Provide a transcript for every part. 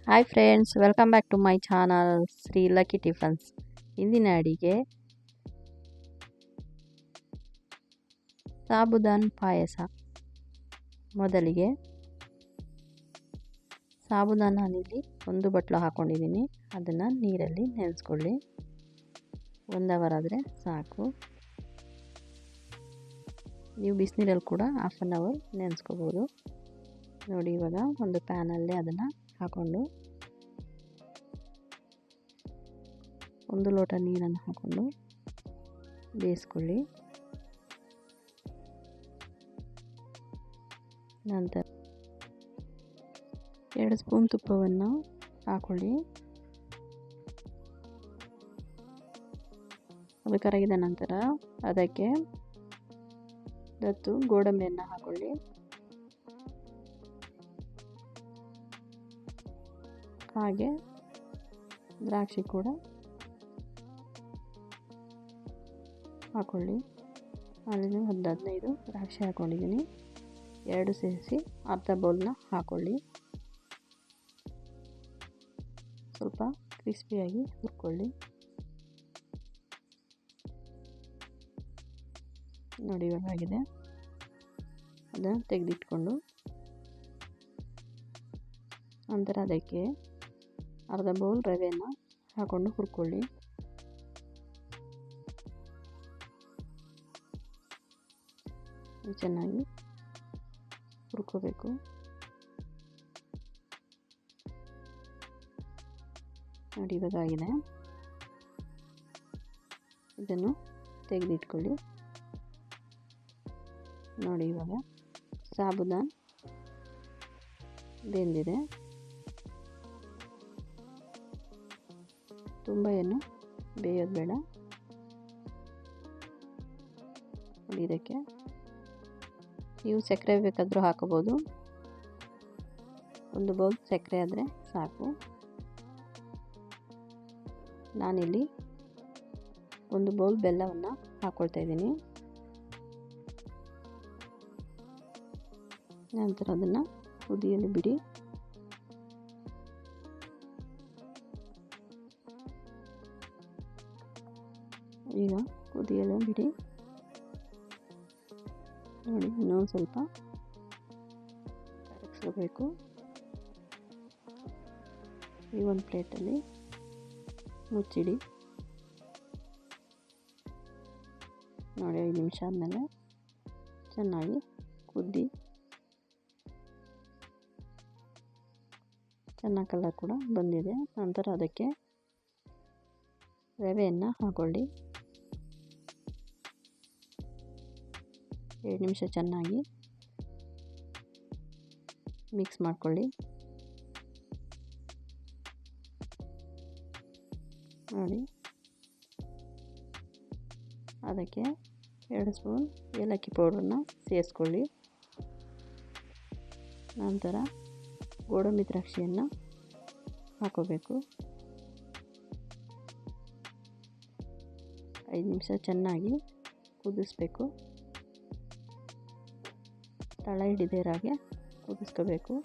Hi friends, welcome back to my channel Shri lucky tiffins. ಇಂದಿನ ಅಡಿಗೆ ಸಾಬುದಾನ್ ಪಾಯಸ. ಮೊದಲಿಗೆ ಸಾಬುದಾನಲ್ಲಿ ಒಂದು ಬಟ್ಲು ಹಾಕ್ಕೊಂಡಿದ್ದೀನಿ. ಅದನ್ನು ನೀರಲ್ಲಿ ನೆನೆಸ್ಕೊಳ್ಳಿ. 1 ಅವರ್ ಆದರೆ ಸಾಕು. ನೀವು ಬಿಸಿನೀರಲ್ಲಿ ಕೂಡ 1/2 ಅವರ್ ನೆನೆಸ್ಕೋಬೋದು. ನೋಡಿ, ಇವಾಗ ಒಂದು ಪ್ಯಾನಲ್ಲಿ ಅದನ್ನು ಹಾಕ್ಕೊಂಡು 1 ಲೋಟ ನೀರನ್ನು ಹಾಕ್ಕೊಂಡು ಬೇಯಿಸ್ಕೊಳ್ಳಿ. ನಂತರ 2 ಸ್ಪೂನ್ ತುಪ್ಪವನ್ನು ಹಾಕ್ಕೊಳ್ಳಿ. ಅದು ಕರಗಿದ ನಂತರ ಅದಕ್ಕೆ ಗೋಡಂಬಿಯನ್ನು ಹಾಕ್ಕೊಳ್ಳಿ. ಹಾಗೆ ದ್ರಾಕ್ಷಿ ಕೂಡ ಹಾಕ್ಕೊಳ್ಳಿ. ಅಲ್ಲಿ 15 ದ್ರಾಕ್ಷಿ ಹಾಕ್ಕೊಂಡಿದ್ದೀನಿ. 2 ಸೇರಿಸಿ ಅರ್ಧ ಬೌಲ್ನ ಹಾಕ್ಕೊಳ್ಳಿ. ಸ್ವಲ್ಪ ಕ್ರಿಸ್ಪಿಯಾಗಿ ಹುರ್ಕೊಳ್ಳಿ. ನೋಡಿ, ಇವಾಗಿದೆ. ಅದನ್ನು ತೆಗೆದಿಟ್ಕೊಂಡು ನಂತರ ಅದಕ್ಕೆ ಅರ್ಧ ಬೌಲ್ ರವೆಯನ್ನು ಹಾಕ್ಕೊಂಡು ಹುರ್ಕೊಳ್ಳಿ. ಚೆನ್ನಾಗಿ ಹುರ್ಕೋಬೇಕು. ನೋಡಿ, ಇವಾಗಿದೆ. ಇದನ್ನು ತೆಗೆದಿಟ್ಕೊಳ್ಳಿ. ನೋಡಿ, ಇವಾಗ ಸಾಬುದಾನ್ ಬೆಂದಿದೆ. ತುಂಬ ಏನು ಬೇಯೋದು ಬೇಡ. ನೋಡಿ, ಇದಕ್ಕೆ ನೀವು ಸಕ್ಕರೆ ಬೇಕಾದರೂ ಹಾಕೋಬೋದು. 1 ಬೌಲ್ ಸಕ್ಕರೆ ಆದರೆ ಸಾಕು. ನಾನಿಲ್ಲಿ 1 ಬೌಲ್ ಬೆಲ್ಲವನ್ನು ಹಾಕ್ಕೊಳ್ತಾ ಇದ್ದೀನಿ. ನಂತರ ಅದನ್ನು ಕುದಿಯಲು ಬಿಡಿ. ಈಗ ಕುದಿಯಲು ಬಿಡಿ. ನೋಡಿ, ಇನ್ನೊಂದು ಸ್ವಲ್ಪ ಕರಗಿಸ್ಕೋಬೇಕು. ಈ ಒಂದು ಪ್ಲೇಟಲ್ಲಿ ಮುಚ್ಚಿಡಿ. ನೋಡಿ, 5 ನಿಮಿಷ ಆದಮೇಲೆ ಚೆನ್ನಾಗಿ ಕುದ್ದಿ ಚೆನ್ನಾಗಿ ಕಲರ್ ಕೂಡ ಬಂದಿದೆ. ನಂತರ ಅದಕ್ಕೆ ರವೆಯನ್ನು ಹಾಕ್ಕೊಳ್ಳಿ. 2 ನಿಮಿಷ ಚೆನ್ನಾಗಿ ಮಿಕ್ಸ್ ಮಾಡ್ಕೊಳ್ಳಿ. ನೋಡಿ, ಅದಕ್ಕೆ 2 ಸ್ಪೂನ್ ಏಲಕ್ಕಿ ಪೌಡ್ರನ್ನ ಸೇರಿಸ್ಕೊಳ್ಳಿ. ನಂತರ ಗೋಡಂಬಿ ದ್ರಾಕ್ಷಿಯನ್ನು ಹಾಕೋಬೇಕು. 5 ನಿಮಿಷ ಚೆನ್ನಾಗಿ ಕುದಿಸ್ಬೇಕು. ತಳ ಹಿಡಿದೇ ಹಾಗೆ ಕುದಿಸ್ಕೋಬೇಕು.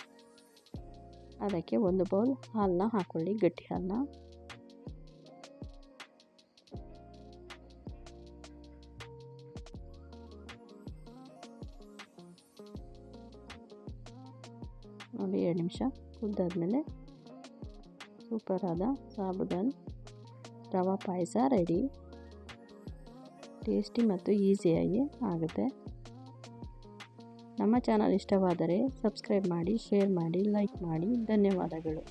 ಅದಕ್ಕೆ 1 ಬೌಲ್ ಹಾಲನ್ನ ಹಾಕ್ಕೊಳ್ಳಿ, ಗಟ್ಟಿ ಹಾಲನ್ನ. ನೋಡಿ, 2 ನಿಮಿಷ ಕುದ್ದಾದ್ಮೇಲೆ ಸೂಪರಾದ ಸಾಬುದಾನ್ ರವಾ ಪಾಯಸ ರೆಡಿ. ಟೇಸ್ಟಿ ಮತ್ತು ಈಸಿಯಾಗಿ ಆಗುತ್ತೆ. ನಮ್ಮ ಚಾನಲ್ ಇಷ್ಟವಾದರೆ ಸಬ್ಸ್ಕ್ರೈಬ್ ಮಾಡಿ, ಶೇರ್ ಮಾಡಿ, ಲೈಕ್ ಮಾಡಿ. ಧನ್ಯವಾದಗಳು.